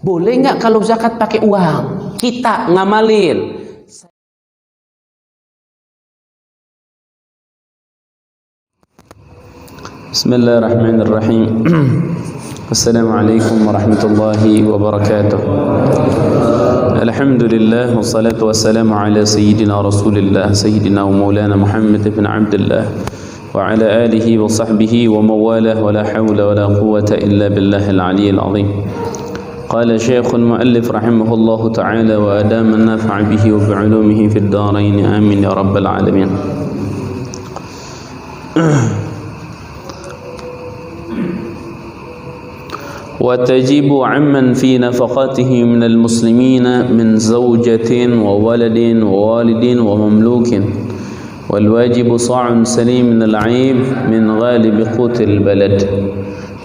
Boleh nggak kalau zakat pakai uang? Kita ngamalin. Bismillahirrahmanirrahim. Assalamualaikum warahmatullahi wabarakatuh. Alhamdulillah wassalatu wassalamu ala sayyidina Rasulillah sayyidina wa maulana Muhammad ibn Abdullah wa ala alihi wa sahbihi wa mawalah wa la hawla wa la quwwata illa billahil aliyyil azim. Qala Syekhul Muallif rahimahullahu ta'ala wa adama an-nafa'a bihi wa bi'ulumihi fid darain amin ya rabbal alamin. وتجب عمن في نفقته من المسلمين من زوجة وولد ووالد ومملوك والواجب صاع سليم من العيب من غالب قوت البلد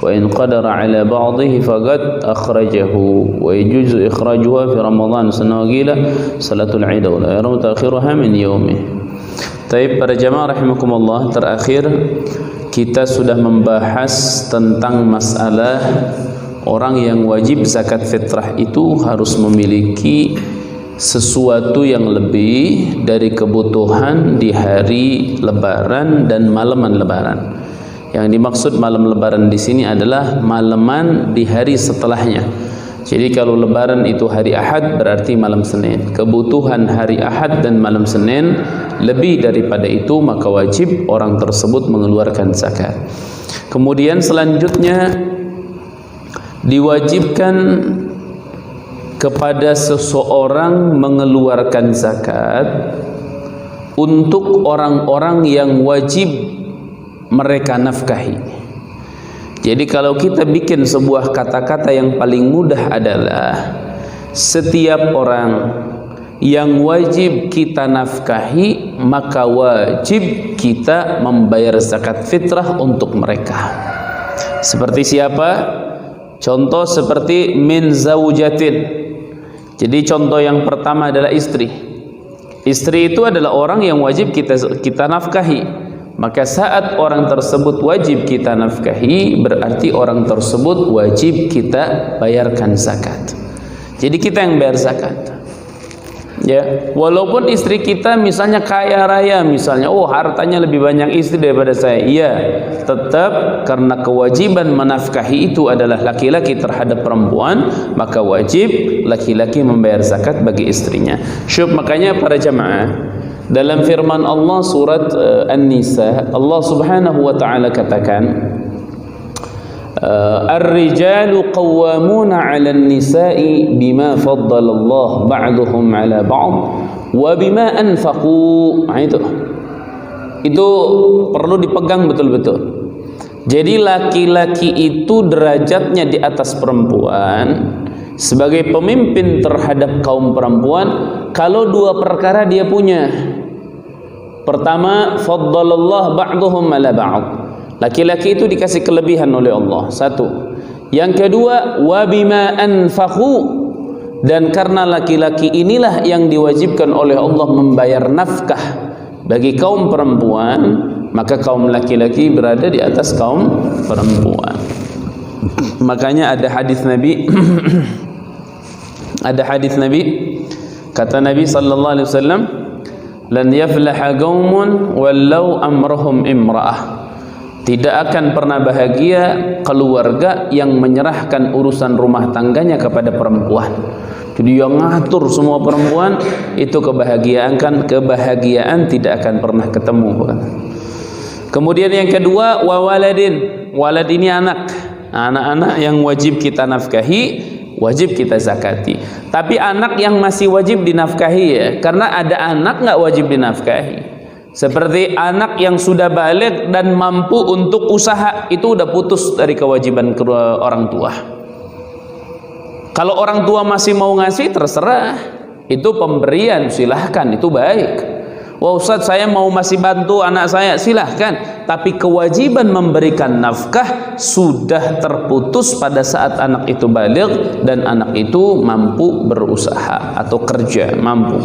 وإن قدر على بعضه فقد أخرجه ويجوز إخراجها في رمضان سنة وقيلة صلاة العيد ولا يرى تأخيرها من يومه. Taib para jamaah rahimakumullah, terakhir kita sudah membahas tentang masalah orang yang wajib zakat fitrah itu harus memiliki sesuatu yang lebih dari kebutuhan di hari lebaran dan malaman lebaran. Yang dimaksud malam lebaran di sini adalah malaman di hari setelahnya. Jadi kalau lebaran itu hari Ahad berarti malam Senin. Kebutuhan hari Ahad dan malam Senin lebih daripada itu maka wajib orang tersebut mengeluarkan zakat. Kemudian selanjutnya diwajibkan kepada seseorang mengeluarkan zakat untuk orang-orang yang wajib mereka nafkahi. Jadi kalau kita bikin sebuah kata-kata yang paling mudah adalah setiap orang yang wajib kita nafkahi maka wajib kita membayar zakat fitrah untuk mereka. Seperti siapa? Contoh seperti min zaujatin. Jadi contoh yang pertama adalah istri. Istri itu adalah orang yang wajib kita nafkahi. Maka saat orang tersebut wajib kita nafkahi, berarti orang tersebut wajib kita bayarkan zakat. Jadi kita yang bayar zakat. Ya, walaupun istri kita misalnya kaya raya, misalnya hartanya lebih banyak istri daripada saya, iya, tetap karena kewajiban menafkahi itu adalah laki-laki terhadap perempuan, maka wajib laki-laki membayar zakat bagi istrinya. Syuk, makanya para jamaah, dalam firman Allah surat An-Nisa, Allah Subhanahu wa taala katakan, Ar-rijalu qawwamuna 'alan nisa'i bima faddala Allah ba'dhum 'ala ba'd wa bima anfaqu. Itu perlu dipegang betul-betul. Jadi laki-laki itu derajatnya di atas perempuan sebagai pemimpin terhadap kaum perempuan kalau dua perkara dia punya. Pertama, faddalallah ba'dhum 'ala ba'd. Laki-laki itu dikasih kelebihan oleh Allah. Satu. Yang kedua, wabima anfaqu, dan karena laki-laki inilah yang diwajibkan oleh Allah membayar nafkah bagi kaum perempuan, maka kaum laki-laki berada di atas kaum perempuan. Makanya ada hadis Nabi kata Nabi sallallahu alaihi wasallam, lan yaflaha qaumun wallau amrahum imra'ah. Tidak akan pernah bahagia keluarga yang menyerahkan urusan rumah tangganya kepada perempuan. Jadi yang ngatur semua perempuan, itu kebahagiaan tidak akan pernah ketemu. Kemudian yang kedua, wawaladin. Walad ini anak-anak yang wajib kita nafkahi, wajib kita zakati. Tapi anak yang masih wajib dinafkahi ya, karena ada anak nggak wajib dinafkahi. Seperti anak yang sudah balik dan mampu untuk usaha, itu udah putus dari kewajiban orang tua. Kalau orang tua masih mau ngasih, terserah, itu pemberian, silahkan, itu baik. Wah Ustaz, saya mau masih bantu anak saya, silahkan. Tapi kewajiban memberikan nafkah sudah terputus pada saat anak itu balik dan anak itu mampu berusaha atau kerja, mampu.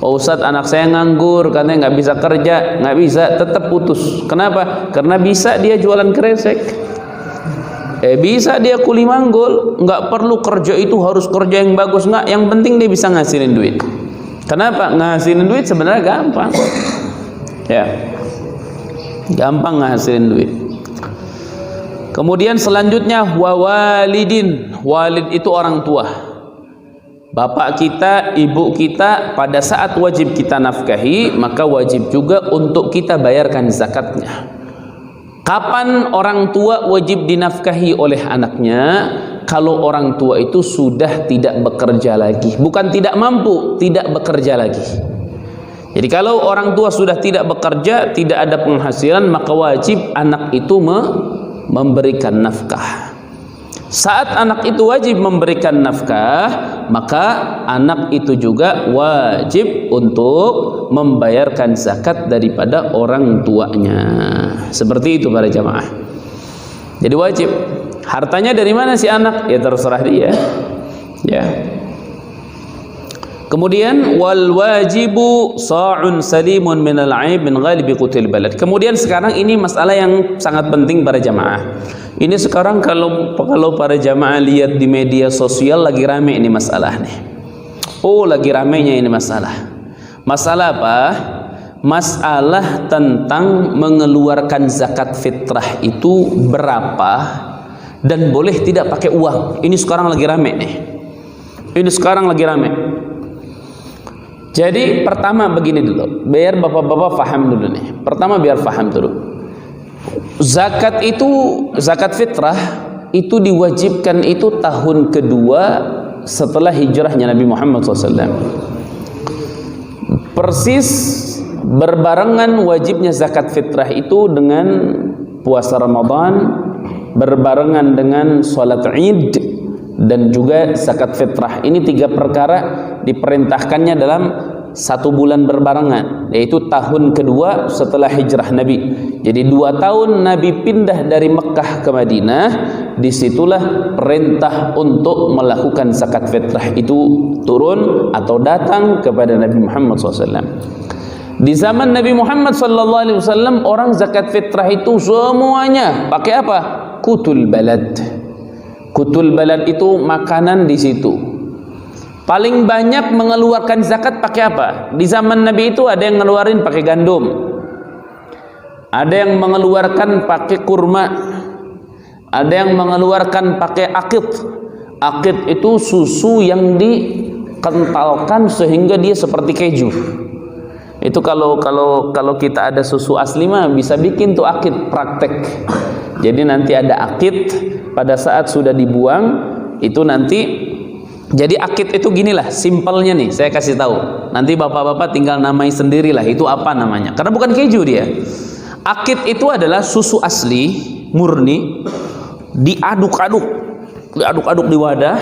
Oh Ustaz, anak saya nganggur, katanya nggak bisa kerja, nggak bisa, tetap putus. Kenapa? Karena bisa dia jualan kresek. Bisa dia kuli manggul, nggak perlu kerja itu harus kerja yang bagus, nggak. Yang penting dia bisa ngasilin duit. Kenapa? Ngasilin duit sebenarnya gampang. Ya, gampang ngasilin duit. Kemudian selanjutnya wawalidin. Walid itu orang tua. Bapak kita, ibu kita, pada saat wajib kita nafkahi, maka wajib juga untuk kita bayarkan zakatnya. Kapan orang tua wajib dinafkahi oleh anaknya? Kalau orang tua itu sudah tidak bekerja lagi. Bukan tidak mampu, tidak bekerja lagi. Jadi kalau orang tua sudah tidak bekerja, tidak ada penghasilan, maka wajib anak itu memberikan nafkah. Saat anak itu wajib memberikan nafkah, maka anak itu juga wajib untuk membayarkan zakat daripada orang tuanya. Seperti itu para jamaah. Jadi wajib. Hartanya dari mana si anak? Ya terserah dia. Ya. Kemudian wal wajibu sa'un salimun minal 'aib min ghalibi qutil balad. Kemudian sekarang ini masalah yang sangat penting para jamaah. Ini sekarang kalau para jamaah lihat di media sosial lagi rame ini masalah nih. Oh, lagi ramenya ini masalah. Masalah apa? Masalah tentang mengeluarkan zakat fitrah itu berapa dan boleh tidak pakai uang. Ini sekarang lagi rame nih. Ini sekarang lagi rame. Jadi pertama begini dulu, biar bapak-bapak paham dulu nih. Pertama biar paham dulu. Zakat itu, zakat fitrah itu diwajibkan itu tahun kedua setelah hijrahnya Nabi Muhammad SAW. Persis berbarengan wajibnya zakat fitrah itu dengan puasa Ramadan, berbarengan dengan sholat Id, dan juga zakat fitrah. Ini tiga perkara diperintahkannya dalam satu bulan berbarengan, yaitu tahun kedua setelah hijrah Nabi. Jadi 2 tahun Nabi pindah dari Mekah ke Madinah, disitulah perintah untuk melakukan zakat fitrah itu turun atau datang kepada Nabi Muhammad SAW. Di zaman Nabi Muhammad SAW, orang zakat fitrah itu semuanya pakai apa? Qutul balad. Qutul balad itu makanan di situ. Paling banyak mengeluarkan zakat pakai apa? Di zaman Nabi itu ada yang ngeluarin pakai gandum, ada yang mengeluarkan pakai kurma, ada yang mengeluarkan pakai akid. Akid itu susu yang dikentalkan sehingga dia seperti keju. Itu kalau kita ada susu asli mah bisa bikin tuh akid praktek. Jadi nanti ada akid, pada saat sudah dibuang itu nanti. Jadi akid itu ginilah simpelnya nih, saya kasih tahu. Nanti bapak-bapak tinggal namai sendirilah itu apa namanya. Karena bukan keju dia. Akid itu adalah susu asli, murni, diaduk-aduk di wadah.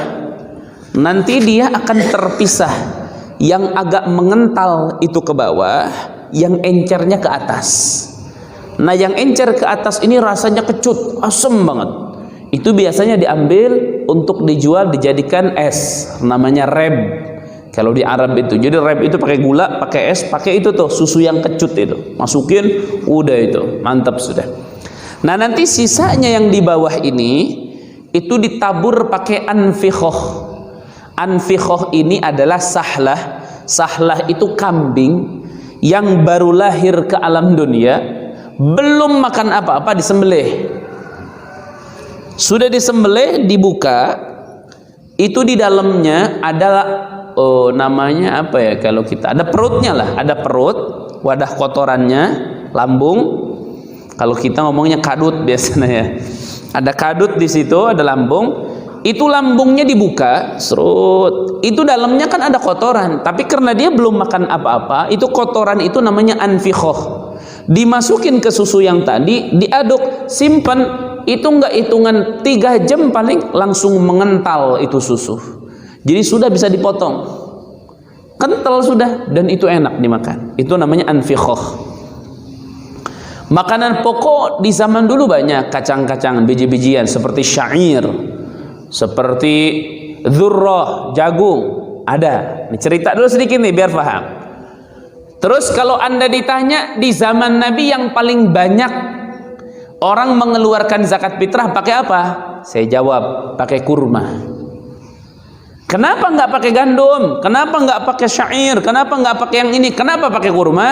Nanti dia akan terpisah. Yang agak mengental itu ke bawah, yang encernya ke atas. Nah, yang encer ke atas ini rasanya kecut, asem banget. Itu biasanya diambil untuk dijual, dijadikan es, namanya reb kalau di Arab itu. Jadi reb itu pakai gula, pakai es, pakai itu tuh susu yang kecut itu, masukin, udah itu mantap sudah. Nah, nanti sisanya yang di bawah ini itu ditabur pakai anfikhoh. Anfikhoh ini adalah sahlah. Sahlah itu kambing yang baru lahir ke alam dunia, belum makan apa-apa, disembelih. Sudah disembelih, dibuka, itu di dalamnya adalah namanya apa ya, kalau kita ada perutnya lah, ada perut, wadah kotorannya, lambung. Kalau kita ngomongnya kadut biasanya ya. Ada kadut di situ, ada lambung. Itu lambungnya dibuka, serut. Itu dalamnya kan ada kotoran, tapi karena dia belum makan apa-apa, itu kotoran itu namanya anfikhoh. Dimasukin ke susu yang tadi, diaduk, simpan. Itu enggak hitungan 3 jam paling langsung mengental itu susu. Jadi sudah bisa dipotong, kental sudah, dan itu enak dimakan. Itu namanya anfikhoh. Makanan pokok di zaman dulu banyak, kacang-kacangan, biji-bijian seperti syair, seperti dzurrah, jagung, ada. Ini cerita dulu sedikit nih biar paham. Terus kalau Anda ditanya di zaman Nabi yang paling banyak orang mengeluarkan zakat fitrah pakai apa? Saya jawab, pakai kurma. Kenapa nggak pakai gandum? Kenapa nggak pakai syair? Kenapa nggak pakai yang ini? Kenapa pakai kurma?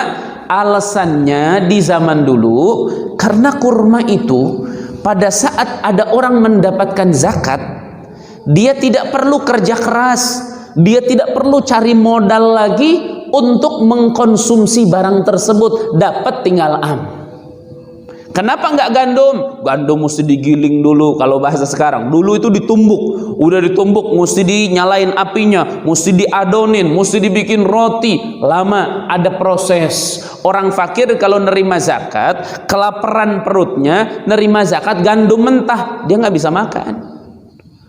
Alasannya di zaman dulu, karena kurma itu pada saat ada orang mendapatkan zakat, dia tidak perlu kerja keras, dia tidak perlu cari modal lagi untuk mengkonsumsi barang tersebut, dapat tinggal Kenapa nggak gandum? Gandum mesti digiling dulu, kalau bahasa sekarang. Dulu itu ditumbuk, udah ditumbuk, mesti dinyalain apinya, mesti diadonin, mesti dibikin roti. Lama, ada proses. Orang fakir kalau nerima zakat, kelaparan perutnya, nerima zakat gandum mentah, dia nggak bisa makan.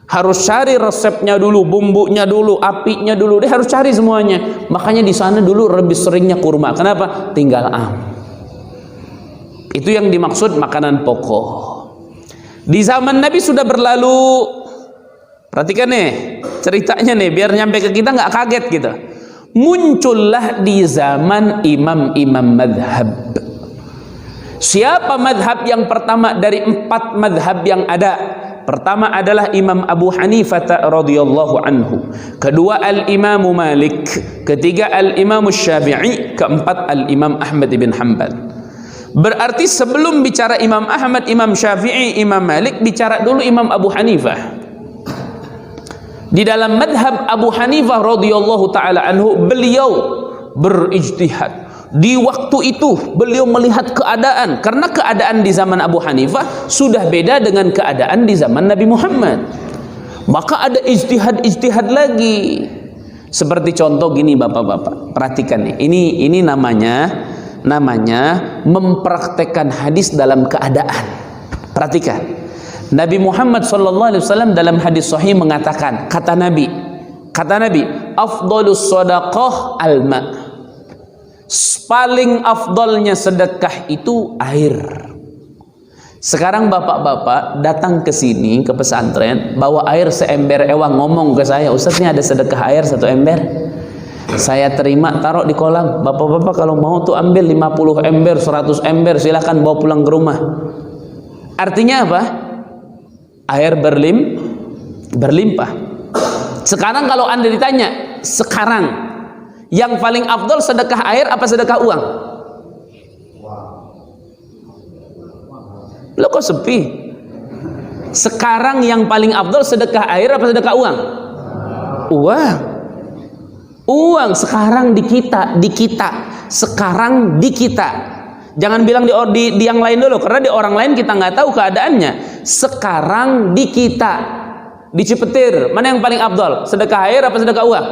Harus cari resepnya dulu, bumbunya dulu, apinya dulu, dia harus cari semuanya. Makanya di sana dulu lebih seringnya kurma. Kenapa? Tinggal Itu yang dimaksud makanan pokok. Di zaman Nabi sudah berlalu. Perhatikan nih ceritanya nih, biar nyampe ke kita nggak kaget gitu. Muncullah di zaman imam-imam madhab. Siapa madhab yang pertama dari 4 madhab yang ada? Pertama adalah Imam Abu Hanifah radhiyallahu anhu. Kedua Al-Imam Malik. Ketiga Al-Imam Syafi'i. Keempat Al-Imam Ahmad bin Hanbal. Berarti sebelum bicara Imam Ahmad, Imam Syafi'i, Imam Malik, bicara dulu Imam Abu Hanifah. Di dalam madhab Abu Hanifah radhiyallahu ta'ala anhu, beliau berijtihad. Di waktu itu beliau melihat keadaan, karena keadaan di zaman Abu Hanifah sudah beda dengan keadaan di zaman Nabi Muhammad. Maka ada ijtihad lagi. Seperti contoh gini bapak-bapak, perhatikan nih. Ini namanya mempraktekkan hadis dalam keadaan. Perhatikan, Nabi Muhammad SAW dalam hadis sahih mengatakan, kata Nabi, afdalus sadaqah al-ma. Paling afdalnya sedekah itu air. Sekarang bapak-bapak datang ke sini ke pesantren, bawa air seember ewang, ngomong ke saya, Ustaz ini ada sedekah air 1 ember. Saya terima, taruh di kolam. Bapak-bapak kalau mau tuh ambil 50 ember, 100 ember, silakan bawa pulang ke rumah. Artinya apa? Air berlimpah. Sekarang kalau Anda ditanya, sekarang yang paling afdal sedekah air apa sedekah uang? Loh kok sepi? Sekarang yang paling afdal sedekah air apa sedekah uang? Uang sekarang di kita. Sekarang di kita. Jangan bilang di yang lain dulu, karena di orang lain kita nggak tahu keadaannya. Sekarang di kita, di Cipetir, mana yang paling afdal? Sedekah air apa sedekah uang?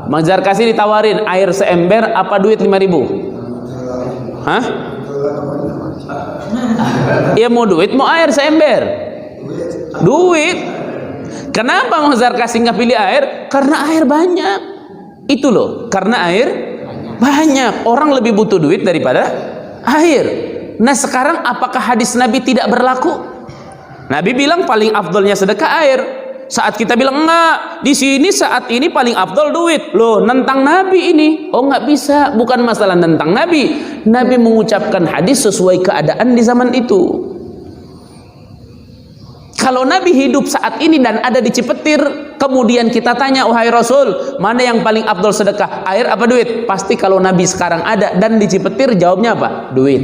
Mazhar kasih ditawarin air seember apa duit 5.000? Hah? Ya mau duit, mau air seember? Duit. Kenapa Mazhar kasih nggak pilih air? Karena air banyak. Itu loh, karena air banyak, orang lebih butuh duit daripada air. Nah sekarang apakah hadis Nabi tidak berlaku? Nabi bilang paling afdolnya sedekah air. Saat kita bilang enggak, di sini saat ini paling afdol duit. Loh, nentang Nabi ini. Oh nggak bisa, bukan masalah nentang Nabi. Nabi mengucapkan hadis sesuai keadaan di zaman itu. Kalau Nabi hidup saat ini dan ada di Cipetir, kemudian kita tanya, wahai Rasul, mana yang paling afdol sedekah, air apa duit? Pasti kalau Nabi sekarang ada dan di Cipetir, jawabnya apa? Duit.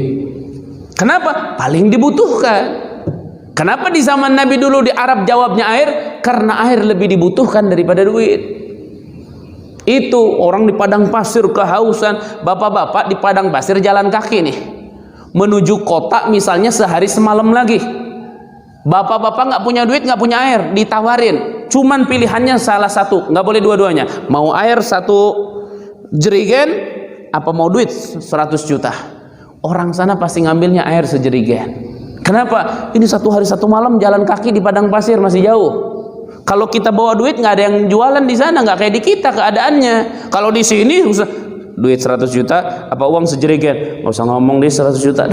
Kenapa? Paling dibutuhkan. Kenapa di zaman Nabi dulu di Arab jawabnya air? Karena air lebih dibutuhkan daripada duit. Itu orang di padang pasir kehausan. Bapak-bapak di padang pasir jalan kaki nih, menuju kota misalnya sehari semalam lagi. Bapak-bapak nggak punya duit, nggak punya air, ditawarin. Cuman pilihannya salah satu, nggak boleh dua-duanya. Mau air 1 jerigen, apa mau duit 100 juta? Orang sana pasti ngambilnya air sejerigen. Kenapa? Ini 1 hari 1 malam jalan kaki di padang pasir, masih jauh. Kalau kita bawa duit, nggak ada yang jualan di sana, nggak kayak di kita keadaannya. Kalau di sini duit 100 juta, apa uang sejerigen? Nggak usah ngomong deh 100 juta.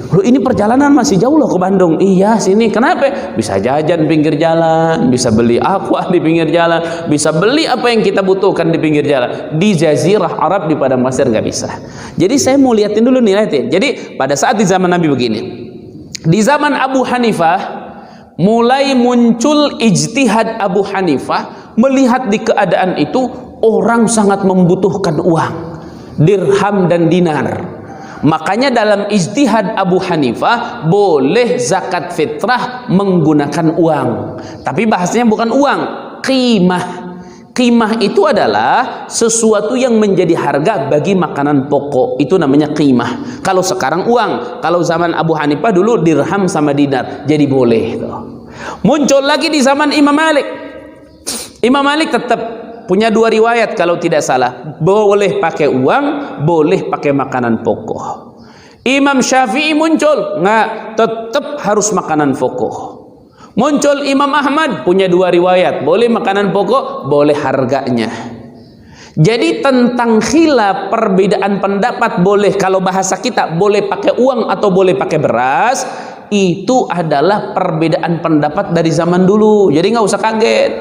Loh, ini perjalanan masih jauh loh ke Bandung. Iya sini. Kenapa? Bisa jajan pinggir jalan, bisa beli aqua di pinggir jalan, bisa beli apa yang kita butuhkan di pinggir jalan. Di Jazirah Arab di padang pasir nggak bisa. Jadi saya mau liatin dulu nih, liatin. Jadi pada saat di zaman Nabi begini, di zaman Abu Hanifah mulai muncul ijtihad Abu Hanifah, melihat di keadaan itu orang sangat membutuhkan uang, dirham dan dinar. Makanya dalam ijtihad Abu Hanifah boleh zakat fitrah menggunakan uang. Tapi bahasanya bukan uang, qimah. Qimah itu adalah sesuatu yang menjadi harga bagi makanan pokok. Itu namanya qimah. Kalau sekarang uang, kalau zaman Abu Hanifah dulu dirham sama dinar. Jadi boleh tuh. Muncul lagi di zaman Imam Malik. Imam Malik tetap punya dua riwayat kalau tidak salah. Boleh pakai uang, boleh pakai makanan pokok. Imam Syafi'i muncul, nggak, tetap harus makanan pokok. Muncul Imam Ahmad, punya dua riwayat, boleh makanan pokok, boleh harganya. Jadi tentang khilaf, perbedaan pendapat, boleh, kalau bahasa kita boleh pakai uang atau boleh pakai beras, itu adalah perbedaan pendapat dari zaman dulu. Jadi nggak usah kaget.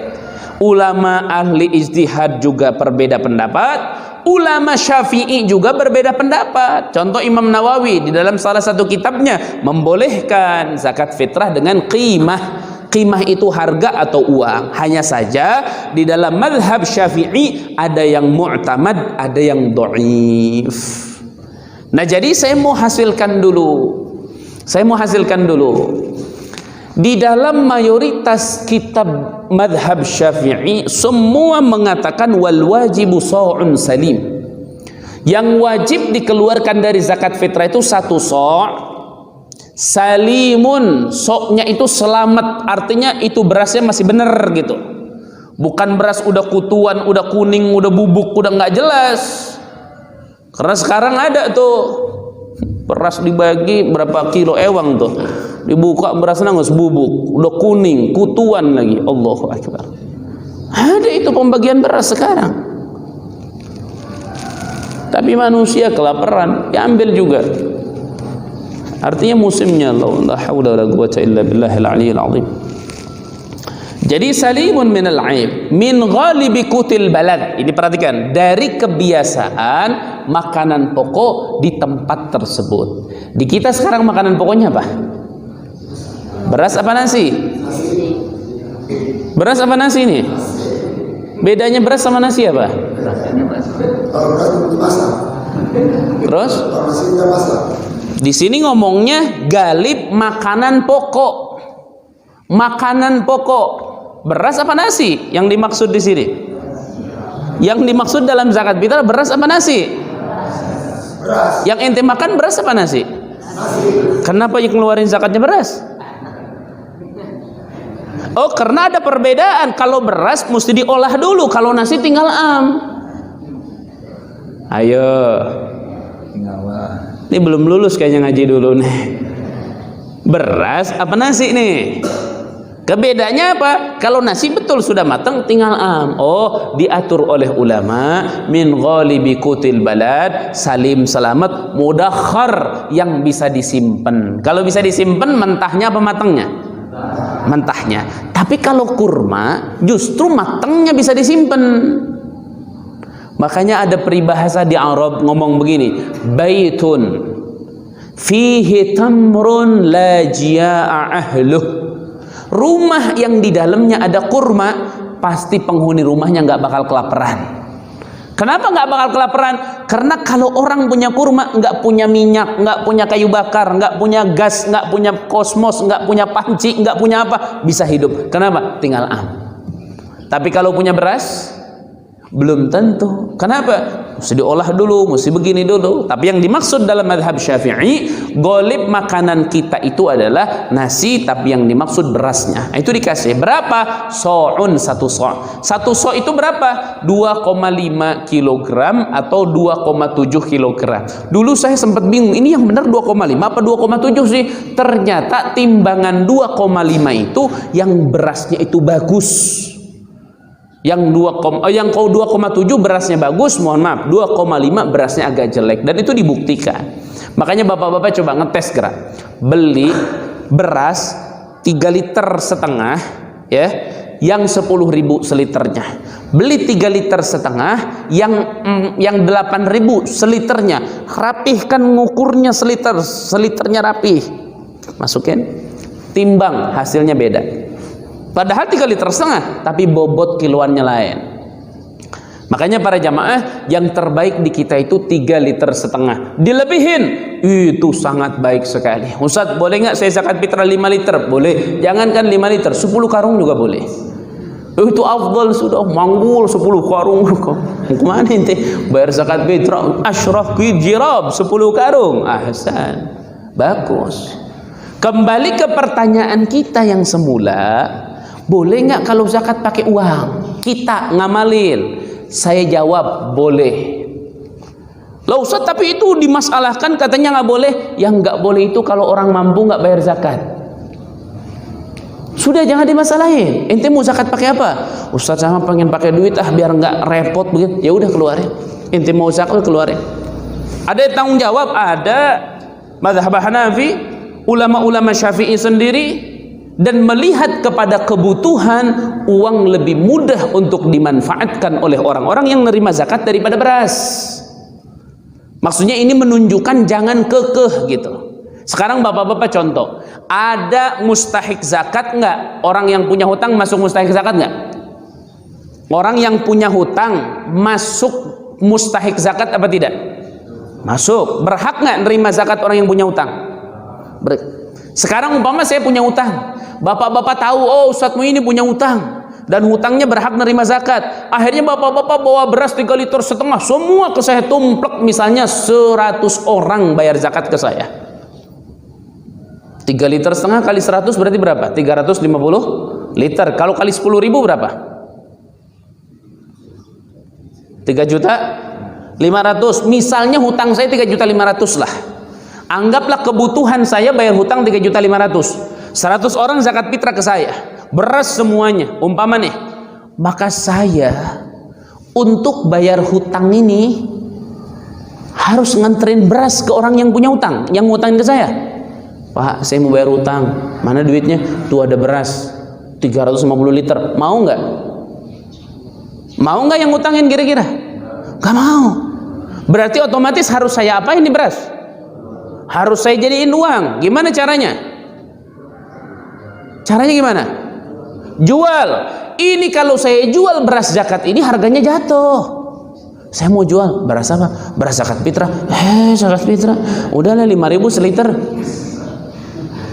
Ulama ahli ijtihad juga berbeda pendapat, ulama Syafi'i juga berbeda pendapat. Contoh Imam Nawawi di dalam salah satu kitabnya membolehkan zakat fitrah dengan qimah. Qimah itu harga atau uang. Hanya saja di dalam mazhab Syafi'i ada yang mu'tamad, ada yang dhaif. Nah, jadi saya mau hasilkan dulu. Di dalam mayoritas kitab madhab Syafi'i semua mengatakan wal wajibu sa'un salim. Yang wajib dikeluarkan dari zakat fitrah itu 1 sa'. Salimun, soknya itu selamat, artinya itu berasnya masih benar gitu. Bukan beras udah kutuan, udah kuning, udah bubuk, udah nggak jelas. Karena sekarang ada tuh beras dibagi berapa kilo ewang tuh, dibuka berasnya nggak bubuk, udah kuning, kutuan lagi. Allahu Akbar. Ada itu pembagian beras sekarang. Tapi manusia kelaparan, diambil juga. Artinya musimnya la haula wala quwwata illa billahil aliyyil azim. Jadi salimun minal aib min ghalibi kutil balad. Ini perhatikan, dari kebiasaan makanan pokok di tempat tersebut. Di kita sekarang makanan pokoknya apa? Beras apa nasi? Beras apa nasi ini? Bedanya beras sama nasi apa? Terus? Di sini ngomongnya galib makanan pokok. Makanan pokok. Beras apa nasi yang dimaksud di sini? Yang dimaksud dalam zakat fitrah beras apa nasi? Beras. Yang ente makan beras apa nasi? Nasi. Kenapa yang keluarin zakatnya beras? Oh, karena ada perbedaan. Kalau beras mesti diolah dulu, kalau nasi tinggal am. Ayo. Ini belum lulus kayaknya ngaji dulu nih. Beras apa nasi nih? Kebedaannya apa? Kalau nasi betul sudah matang tinggal am. Oh, diatur oleh ulama min ghalibi kutil balad, salim selamat, mudakhar, yang bisa disimpan. Kalau bisa disimpan mentahnya apa matangnya? Mentahnya. Tapi kalau kurma justru matangnya bisa disimpan. Makanya ada peribahasa di Arab ngomong begini, baitun fihi tamrun la jia'a ahluh. Rumah yang di dalamnya ada kurma, pasti penghuni rumahnya nggak bakal kelaparan. Kenapa nggak bakal kelaparan? Karena kalau orang punya kurma, nggak punya minyak, nggak punya kayu bakar, nggak punya gas, nggak punya kosmos, nggak punya panci, nggak punya apa, bisa hidup. Kenapa? Tinggal am. Tapi kalau punya beras, belum tentu. Kenapa? Mesti diolah dulu, mesti begini dulu. Tapi yang dimaksud dalam mazhab Syafi'i, golib makanan kita itu adalah nasi, tapi yang dimaksud berasnya. Itu dikasih berapa? So'un, 1 so'. 1 so' itu berapa? 2,5 kilogram atau 2,7 kilogram. Dulu saya sempat bingung, ini yang benar 2,5 apa 2,7 sih? Ternyata timbangan 2,5 itu yang berasnya itu bagus. Yang 2,7 berasnya bagus, mohon maaf, 2,5 berasnya agak jelek, dan itu dibuktikan. Makanya bapak-bapak coba ngetes gerak, beli beras 3,5 liter ya, yang 10.000 seliternya, beli 3,5 liter yang 8.000 seliternya, rapihkan ngukurnya seliternya rapih, masukin timbang, hasilnya beda. Padahal 3,5 liter, tapi bobot kiloannya lain. Makanya para jamaah, yang terbaik di kita itu 3,5 liter. Dilebihin, itu sangat baik sekali. Ustaz, boleh nggak saya zakat fitrah 5 liter? Boleh. Jangankan 5 liter, 10 karung juga boleh. Itu afdal, sudah manggul 10 karung. Kemana ente bayar zakat fitrah? Ashraf jirab 10 karung. Ahsan, bagus. Kembali ke pertanyaan kita yang semula, boleh nggak kalau zakat pakai uang? Kita ngamalin. Saya jawab boleh. Lah Ustaz, tapi itu dimasalahkan, katanya nggak boleh. Yang nggak boleh itu kalau orang mampu nggak bayar zakat. Sudah, jangan dimasalahin. Ente mau zakat pakai apa? Ustaz, sama pengen pakai duit biar nggak repot begitu. Ya udah, keluarin. Ente mau zakat, keluarin. Ada tanggung jawab, ada mazhab Hanafi, ulama-ulama Syafi'i sendiri, dan melihat kepada kebutuhan, uang lebih mudah untuk dimanfaatkan oleh orang-orang yang menerima zakat daripada beras. Maksudnya ini menunjukkan jangan kekeh gitu. Sekarang bapak-bapak contoh, ada mustahik zakat nggak? Orang yang punya hutang masuk mustahik zakat nggak? Orang yang punya hutang masuk mustahik zakat apa tidak? Masuk. Berhak nggak nerima zakat orang yang punya hutang? Sekarang umpama saya punya hutang, bapak-bapak tahu, oh Ustadzmu ini punya hutang dan hutangnya berhak nerima zakat. Akhirnya bapak-bapak bawa beras 3,5 liter, semua ke saya tumplek, misalnya 100 orang bayar zakat ke saya. 3,5 liter kali 100 berarti berapa? 350 liter. Kalau kali 10.000 berapa? 3.500.000. Misalnya hutang saya 3.500.000 lah. Anggaplah kebutuhan saya bayar hutang 3.500.000. 100 orang zakat fitrah ke saya, beras semuanya, umpama nih. Maka saya untuk bayar hutang ini harus nganterin beras ke orang yang punya hutang, yang ngutangin ke saya. Pak, saya mau bayar hutang, mana duitnya? Tuh ada beras 350 liter, mau nggak? Mau nggak yang ngutangin kira-kira? Nggak mau. Berarti otomatis harus saya apain nih beras? Harus saya jadiin uang. Gimana caranya? Caranya gimana? Jual. Ini kalau saya jual beras zakat ini harganya jatuh. Saya mau jual beras apa? Beras zakat fitrah. Zakat fitrah udahlah 5.000 seliter.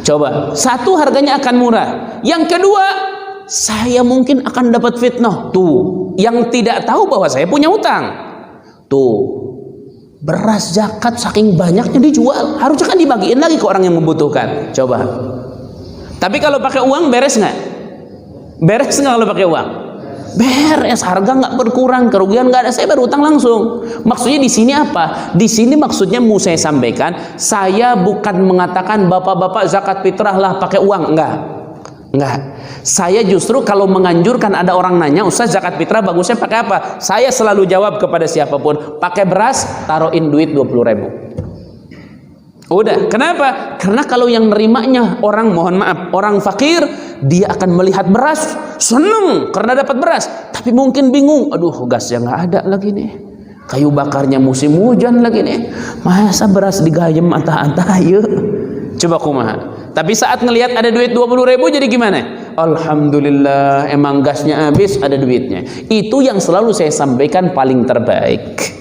Coba, satu, harganya akan murah. Yang kedua, saya mungkin akan dapat fitnah. Tuh, yang tidak tahu bahwa saya punya hutang. Tuh, beras zakat saking banyaknya dijual, harusnya kan dibagiin lagi ke orang yang membutuhkan. Coba. Tapi kalau pakai uang beres nggak? Beres nggak kalau pakai uang? Beres, harga nggak berkurang, kerugian nggak ada, saya berutang langsung. Maksudnya di sini apa? Di sini maksudnya mau saya sampaikan, saya bukan mengatakan bapak-bapak zakat fitrah lah pakai uang, enggak. Saya justru kalau menganjurkan, ada orang nanya, Ustaz zakat fitrah bagusnya pakai apa? Saya selalu jawab kepada siapapun, pakai beras, taruhin duit 20.000. Udah, kenapa? Karena kalau yang nerimanya orang, mohon maaf, orang fakir, dia akan melihat beras, seneng karena dapat beras, tapi mungkin bingung, aduh gasnya nggak ada lagi nih, kayu bakarnya musim hujan lagi nih, masa beras digayem antah-antah, yuk. Coba kumaha. Tapi saat ngelihat ada duit 20.000 jadi gimana? Alhamdulillah, emang gasnya habis, ada duitnya. Itu yang selalu saya sampaikan paling terbaik.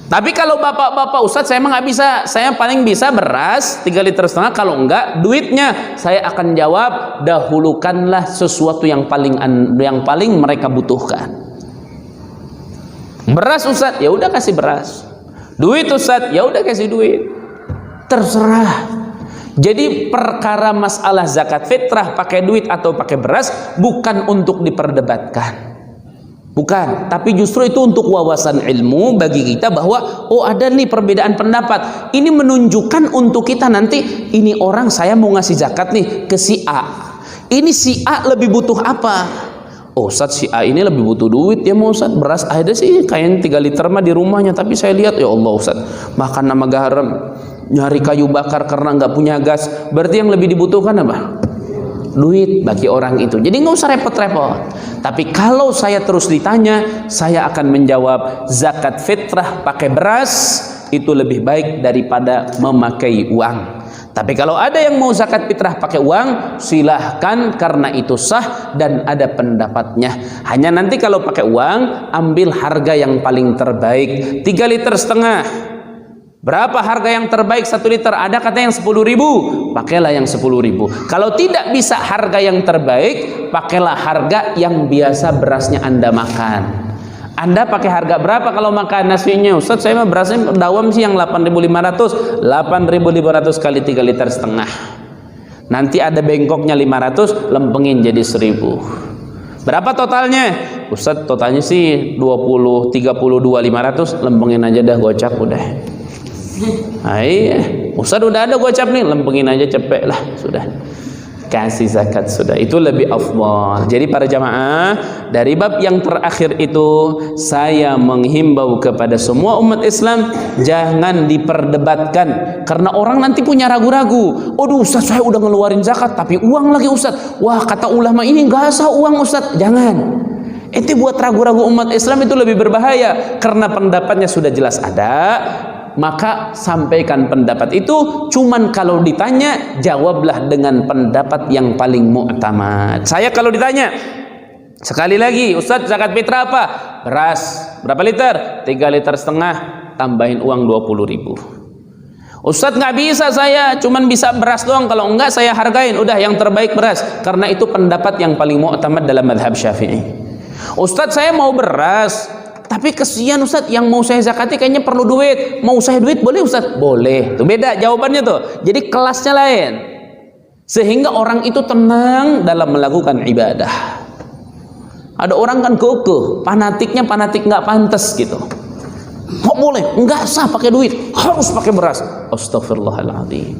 Tapi kalau bapak-bapak, Ustadz saya emang nggak bisa, saya paling bisa beras 3,5 liter, kalau enggak duitnya, saya akan jawab, dahulukanlah sesuatu yang paling mereka butuhkan. Beras Ustadz, ya udah kasih beras. Duit Ustadz, ya udah kasih duit. Terserah. Jadi perkara masalah zakat fitrah pakai duit atau pakai beras bukan untuk diperdebatkan. Bukan, tapi justru itu untuk wawasan ilmu bagi kita bahwa oh ada nih perbedaan pendapat. Ini menunjukkan untuk kita nanti, ini orang saya mau ngasih zakat nih ke si A. Ini si A lebih butuh apa? Oh Ustadz, si A ini lebih butuh duit ya mau Ustadz, beras ada sih kayaknya 3 liter mah di rumahnya, tapi saya lihat ya Allah Ustadz, makan nama garam, nyari kayu bakar karena nggak punya gas. Berarti yang lebih dibutuhkan apa? Duit bagi orang itu. Jadi nggak usah repot-repot. Tapi kalau saya terus ditanya, saya akan menjawab zakat fitrah pakai beras itu lebih baik daripada memakai uang. Tapi kalau ada yang mau zakat fitrah pakai uang, silahkan, karena itu sah dan ada pendapatnya. Hanya nanti kalau pakai uang, ambil harga yang paling terbaik. 3,5 liter. Berapa harga yang terbaik 1 liter? Ada kata yang 10.000, pakailah yang 10.000. Kalau tidak bisa harga yang terbaik, pakailah harga yang biasa berasnya Anda makan. Anda pakai harga berapa kalau makan nasinya? Ustaz, saya mah berasnya dawam sih yang 8.500. 8.500 kali 3,5 liter. Nanti ada bengkoknya 500, lempengin jadi 1.000. Berapa totalnya? Ustaz, totalnya sih 32.500, lempengin aja dah, gocap udah. Iya, Ustaz udah ada gocap nih, lempengin aja cepet lah, sudah. Kasih zakat sudah, itu lebih afdal. Jadi para jamaah, dari bab yang terakhir itu saya menghimbau kepada semua umat Islam, jangan diperdebatkan, karena orang nanti punya ragu-ragu. Aduh Ustaz, saya udah ngeluarin zakat tapi uang lagi Ustaz. Wah, kata ulama ini nggak sah uang Ustaz. Jangan. Itu buat ragu-ragu umat Islam itu lebih berbahaya, karena pendapatnya sudah jelas ada. Maka sampaikan pendapat itu, cuman kalau ditanya jawablah dengan pendapat yang paling mu'tamad. Saya kalau ditanya sekali lagi, Ustaz zakat fitrah apa? Beras berapa liter? 3,5 liter, tambahin uang 20.000. Ustaz nggak bisa, saya cuman bisa beras doang, kalau enggak saya hargain, udah yang terbaik beras, karena itu pendapat yang paling mu'tamad dalam mazhab Syafi'i. Ustaz saya mau beras tapi kesian Ustaz, yang mau saya zakati kayaknya perlu duit. Mau saya duit boleh Ustaz? Boleh. Tuh beda jawabannya tuh. Jadi kelasnya lain. Sehingga orang itu tenang dalam melakukan ibadah. Ada orang kan kekeh, fanatiknya fanatik nggak pantas gitu. Kok boleh? Nggak sah pakai duit, harus pakai beras. Astagfirullahaladzim.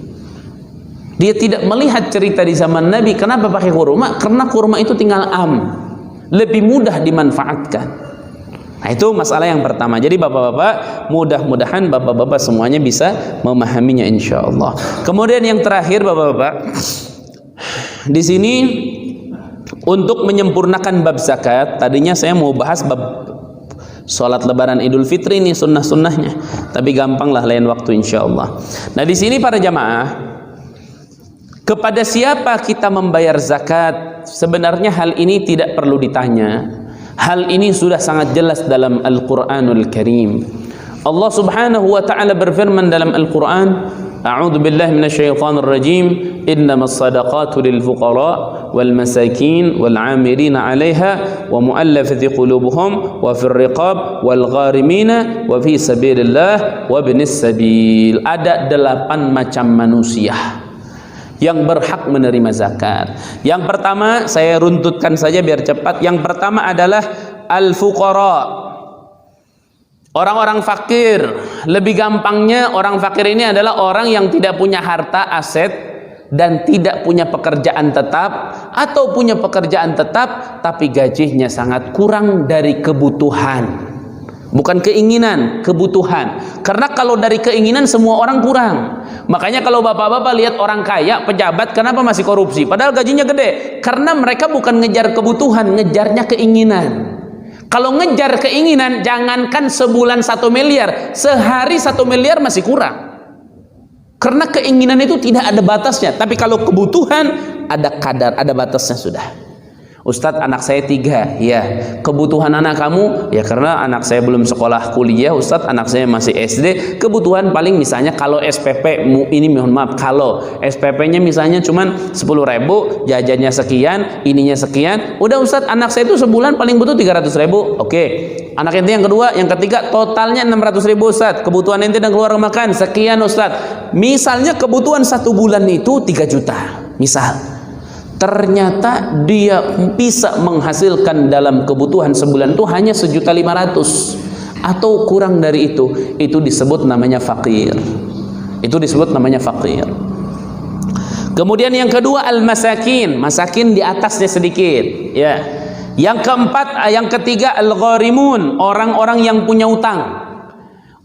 Dia tidak melihat cerita di zaman Nabi. Kenapa pakai kurma? Karena kurma itu tinggal lebih mudah dimanfaatkan. Nah, itu masalah yang pertama. Jadi bapak-bapak, mudah-mudahan bapak-bapak semuanya bisa memahaminya insyaallah. Kemudian yang terakhir bapak-bapak, di sini untuk menyempurnakan bab zakat, tadinya saya mau bahas bab sholat lebaran Idul Fitri ini, sunnah-sunnahnya, tapi gampang lah lain waktu insyaallah. Nah, di sini para jamaah, kepada siapa kita membayar zakat? Sebenarnya hal ini tidak perlu ditanya. Hal ini sudah sangat jelas dalam Al-Quranul Karim. Allah subhanahu wa ta'ala berfirman dalam Al-Quran, A'udhu billahi minasyaitanir rajim, innamas sadaqatu lil fuqara wal masakin wal amirina 'alaiha wa mu'allafati qulubuhum wa fir riqab wal gharimina wa fi sabilillah wa ibnis sabil. Ada 8 macam manusia yang berhak menerima zakat. Yang pertama, saya runtutkan saja biar cepat. Yang pertama adalah al-fuqara, orang-orang fakir. Lebih gampangnya, orang fakir ini adalah orang yang tidak punya harta aset dan tidak punya pekerjaan tetap, atau punya pekerjaan tetap tapi gajinya sangat kurang dari kebutuhan. Bukan keinginan, kebutuhan. Karena kalau dari keinginan semua orang kurang. Makanya kalau bapak-bapak lihat orang kaya, pejabat, kenapa masih korupsi? Padahal gajinya gede. Karena mereka bukan ngejar kebutuhan, ngejarnya keinginan. Kalau ngejar keinginan, jangankan sebulan 1 miliar, sehari 1 miliar masih kurang. Karena keinginan itu tidak ada batasnya. Tapi kalau kebutuhan, ada kadar, ada batasnya sudah. Ustadz, anak saya 3, ya. Kebutuhan anak kamu? Ya karena anak saya belum sekolah kuliah, Ustadz, anak saya masih SD. Kebutuhan paling misalnya kalau SPP, ini mohon maaf, kalau SPP-nya misalnya cuman 10.000, jajannya sekian, ininya sekian. Udah Ustadz, anak saya itu sebulan paling butuh 300.000. Oke. Anak ente yang kedua, yang ketiga, totalnya 600.000 Ustadz. Kebutuhan ente dan keluar makan sekian Ustadz. Misalnya kebutuhan 1 bulan itu 3 juta. Misal. Ternyata dia bisa menghasilkan dalam kebutuhan sebulan itu hanya 1.500.000 atau kurang dari itu disebut namanya fakir. Itu disebut namanya fakir. Kemudian yang kedua al-masakin, masakin di atasnya sedikit, ya. Yang keempat, yang ketiga al-gharimun, orang-orang yang punya utang.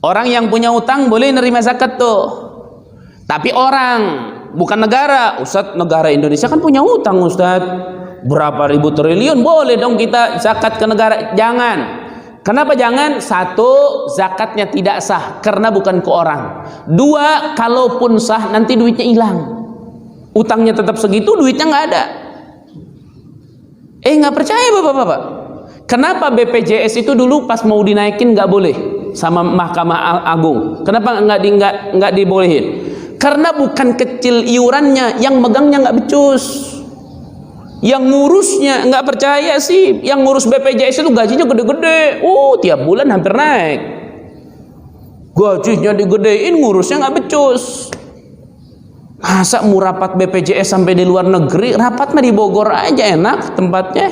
Orang yang punya utang boleh nerima zakat tuh. Tapi orang, bukan negara. Ustadz, negara Indonesia kan punya utang Ustadz, berapa ribu triliun, boleh dong kita zakat ke negara? Jangan. Kenapa jangan? Satu, zakatnya tidak sah karena bukan ke orang. Dua, kalaupun sah nanti duitnya hilang. Utangnya tetap segitu, duitnya nggak ada. Nggak percaya bapak-bapak. Kenapa BPJS itu dulu pas mau dinaikin nggak boleh sama Mahkamah Agung? Kenapa nggak dibolehin? Karena bukan kecil iurannya, yang megangnya nggak becus. Yang ngurusnya nggak percaya sih, yang ngurus BPJS itu gajinya gede-gede, tiap bulan hampir naik. Gajinya digedein, ngurusnya nggak becus. Masa mau rapat BPJS sampai di luar negeri? Rapat mah di Bogor aja enak tempatnya.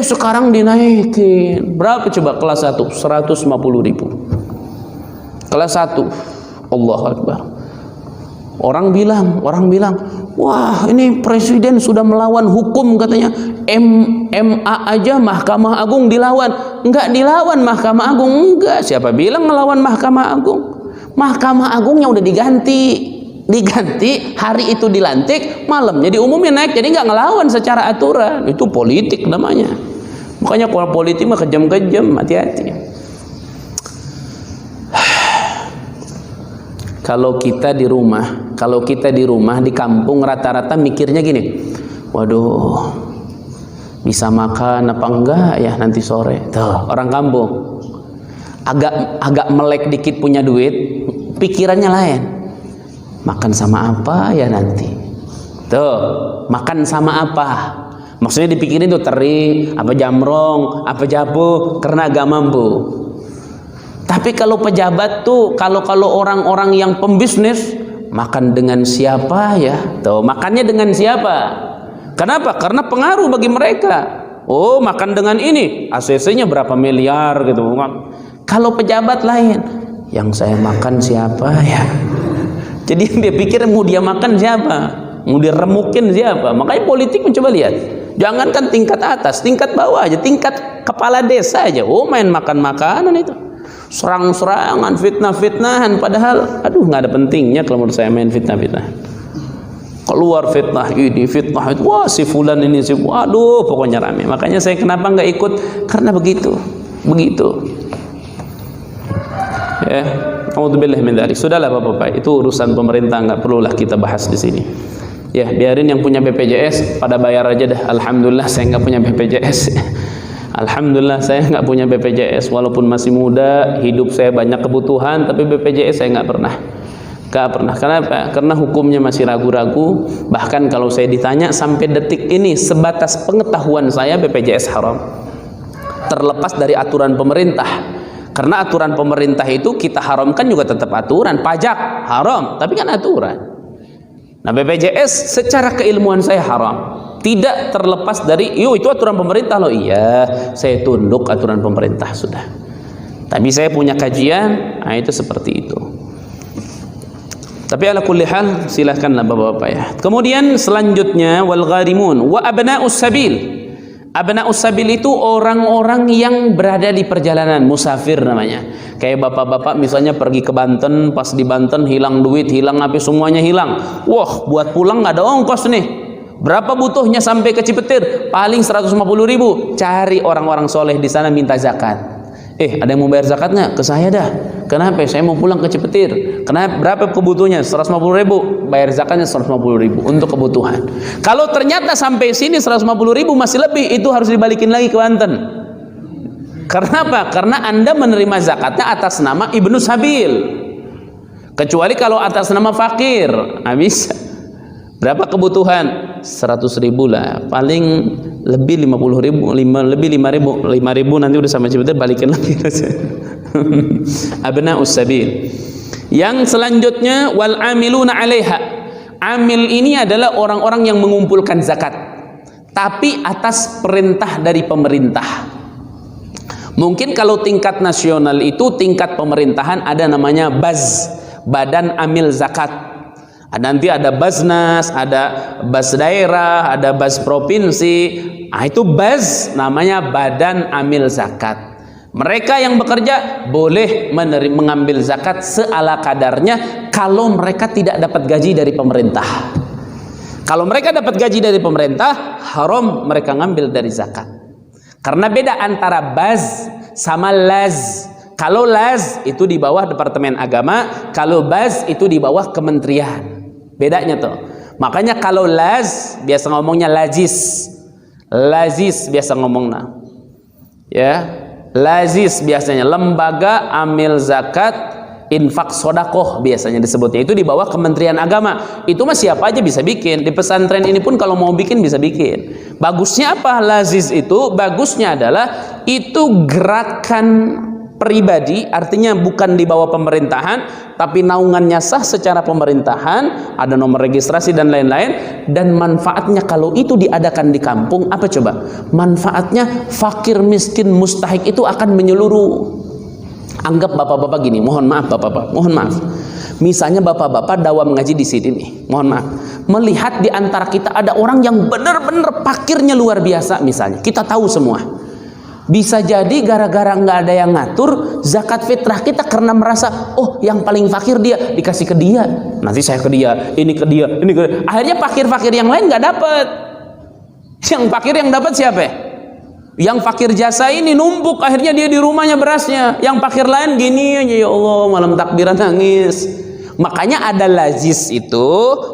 Sekarang dinaikin. Berapa coba kelas 1? 150.000. Kelas 1. Allahu Akbar. Orang bilang, wah ini presiden sudah melawan hukum katanya. MA aja Mahkamah Agung dilawan. Enggak dilawan Mahkamah Agung, enggak. Siapa bilang ngelawan Mahkamah Agung? Mahkamah Agungnya udah diganti hari itu dilantik, malamnya diumumin naik. Jadi enggak ngelawan secara aturan. Itu politik namanya. Makanya kalau politik mah kejam-kejam, hati-hati. Kalau kita di rumah di kampung rata-rata mikirnya gini, waduh, bisa makan apa enggak ya nanti sore. Tuh, orang kampung agak melek dikit punya duit, pikirannya lain. Makan sama apa ya nanti? Tuh, makan sama apa? Maksudnya dipikirin tuh teri, apa jamrong, apa jabu, karena agak mampu. Tapi kalau pejabat tuh, kalau orang-orang yang pembisnis, makan dengan siapa ya? Tuh, makannya dengan siapa? Kenapa? Karena pengaruh bagi mereka. Makan dengan ini, ACC-nya berapa miliar gitu. Kalau pejabat lain, yang saya makan siapa ya? Jadi dia pikir mau dia makan siapa? Mau diremukin siapa? Makanya politik mencoba lihat. Jangankan tingkat atas, tingkat bawah aja, tingkat kepala desa aja. Main makan makanan itu. Serang-serangan, fitnah-fitnahan, padahal nggak ada pentingnya kalau menurut saya main fitnah-fitnah. Keluar fitnah ini, fitnah itu, wah si fulan ini, pokoknya rame. Makanya saya kenapa nggak ikut? Karena begitu. Ya, auzubillah min dzalik. Sudahlah Bapak-bapak, itu urusan pemerintah, nggak perlulah kita bahas di sini. Ya, biarin yang punya BPJS pada bayar aja dah. Alhamdulillah saya nggak punya BPJS. Alhamdulillah saya nggak punya BPJS, walaupun masih muda, hidup saya banyak kebutuhan, tapi BPJS saya nggak pernah. Kenapa? Karena hukumnya masih ragu-ragu. Bahkan kalau saya ditanya sampai detik ini, sebatas pengetahuan saya BPJS haram. Terlepas dari aturan pemerintah. Karena aturan pemerintah itu kita haramkan juga tetap aturan. Pajak haram, tapi kan aturan. Nah, BPJS secara keilmuan saya haram. Tidak terlepas dari, itu aturan pemerintah loh. Iya, saya tunduk aturan pemerintah sudah. Tapi saya punya kajian, itu seperti itu. Tapi ala kulli hal, silahkanlah bapak-bapak ya. Kemudian selanjutnya, wal gharimun wa abna'us sabil. Abna'us sabil itu orang-orang yang berada di perjalanan, musafir namanya. Kayak bapak-bapak misalnya pergi ke Banten, pas di Banten hilang duit, hilang apa, semuanya hilang. Wah, buat pulang nggak ada ongkos nih. Berapa butuhnya sampai ke Cipetir? Paling 150.000. Cari orang-orang soleh di sana minta zakat. Ada yang mau bayar zakat nggak? Ke saya dah. Kenapa? Saya mau pulang ke Cipetir. Kenapa? Berapa kebutuhannya? 150.000. Bayar zakatnya 150.000 untuk kebutuhan. Kalau ternyata sampai sini 150.000 masih lebih, itu harus dibalikin lagi ke Banten. Karena apa? Karena Anda menerima zakatnya atas nama Ibnu Sabil. Kecuali kalau atas nama fakir, bisa. Berapa kebutuhan? 100.000 lah. Paling lebih 50.000, lebih 5.000 nanti udah sama Cipetir balikin lagi. Abna'us sabil. Yang selanjutnya wal amiluna 'alaiha. Amil ini adalah orang-orang yang mengumpulkan zakat, tapi atas perintah dari pemerintah. Mungkin kalau tingkat nasional itu, tingkat pemerintahan ada namanya BAZ, Badan Amil Zakat. Nanti ada Baznas, ada Baz daerah, ada Baz provinsi. Itu Baz namanya Badan Amil Zakat. Mereka yang bekerja boleh mengambil zakat seala kadarnya kalau mereka tidak dapat gaji dari pemerintah. Kalau mereka dapat gaji dari pemerintah, haram mereka ngambil dari zakat. Karena beda antara Baz sama laz. Kalau laz itu di bawah Departemen Agama, kalau baz itu di bawah kementerian. Bedanya tuh. Makanya kalau laz biasa ngomongnya lazis. Lazis biasa ngomongnya. Ya. Lazis biasanya lembaga amil zakat infak sodakoh biasanya disebutnya. Itu di bawah Kementerian Agama. Itu mah siapa aja bisa bikin. Di pesantren ini pun kalau mau bikin bisa bikin. Bagusnya apa lazis itu? Bagusnya adalah itu gerakan pribadi, artinya bukan di bawah pemerintahan, tapi naungannya sah secara pemerintahan, ada nomor registrasi dan lain-lain. Dan manfaatnya kalau itu diadakan di kampung, apa coba? Manfaatnya fakir miskin mustahik itu akan menyeluruh. Anggap bapak-bapak gini, mohon maaf bapak-bapak, mohon maaf. Misalnya bapak-bapak dawam ngaji di sini nih, mohon maaf. Melihat di antara kita ada orang yang benar-benar fakirnya luar biasa misalnya, kita tahu semua. Bisa jadi gara-gara nggak ada yang ngatur zakat fitrah kita karena merasa oh yang paling fakir dia, dikasih ke dia, nanti saya ke dia, ini ke dia, ini ke dia. Akhirnya fakir-fakir yang lain nggak dapat. Yang fakir yang dapat siapa? Yang fakir jasa ini numpuk, akhirnya dia di rumahnya berasnya. Yang fakir lain gini aja, ya Allah malam takbiran nangis. Makanya ada lazis itu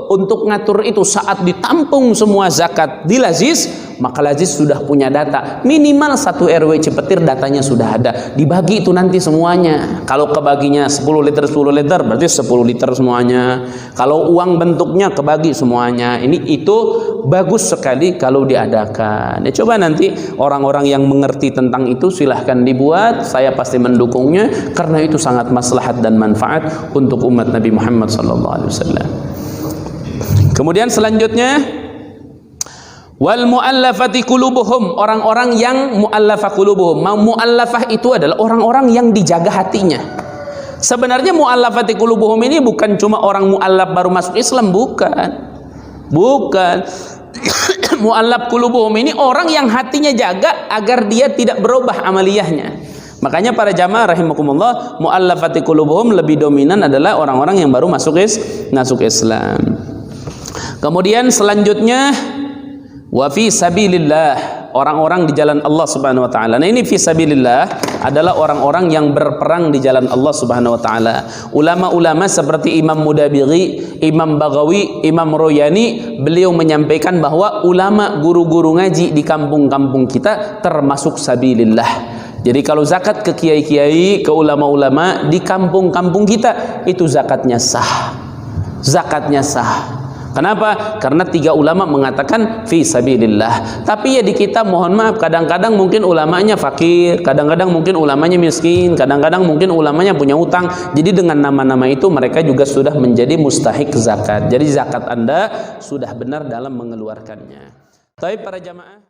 untuk ngatur itu. Saat ditampung semua zakat di lazis, maka lazis sudah punya data. Minimal 1 RW Cipetir datanya sudah ada. Dibagi itu nanti semuanya. Kalau kebaginya 10 liter berarti 10 liter semuanya. Kalau uang bentuknya kebagi semuanya. Itu bagus sekali kalau diadakan. Ya, coba nanti orang-orang yang mengerti tentang itu silahkan dibuat. Saya pasti mendukungnya karena itu sangat maslahat dan manfaat untuk umat Nabi Muhammad SAW. Kemudian selanjutnya wal muallafati qulubuhum, orang-orang yang muallafah qulubuhum. Muallafah itu adalah orang-orang yang dijaga hatinya. Sebenarnya muallafati qulubuhum ini bukan cuma orang muallaf baru masuk Islam, bukan. Muallaf qulubuhum ini orang yang hatinya jaga agar dia tidak berubah amaliyahnya. Makanya para jamaah rahimakumullah, muallafati qulubuhum lebih dominan adalah orang-orang yang baru masuk Islam. Kemudian selanjutnya wa fi sabilillah, orang-orang di jalan Allah Subhanahu wa taala. Nah, ini fi sabilillah adalah orang-orang yang berperang di jalan Allah Subhanahu wa taala. Ulama-ulama seperti Imam Mudabiri, Imam Baghawi, Imam Royani, beliau menyampaikan bahwa ulama guru-guru ngaji di kampung-kampung kita termasuk sabilillah. Jadi kalau zakat ke kiai-kiai, ke ulama-ulama di kampung-kampung kita itu zakatnya sah. Zakatnya sah. Kenapa? Karena 3 ulama mengatakan fi sabilillah. Tapi ya di kita mohon maaf, kadang-kadang mungkin ulamanya fakir, kadang-kadang mungkin ulamanya miskin, kadang-kadang mungkin ulamanya punya utang. Jadi dengan nama-nama itu mereka juga sudah menjadi mustahik zakat. Jadi zakat Anda sudah benar dalam mengeluarkannya. Tapi para jamaah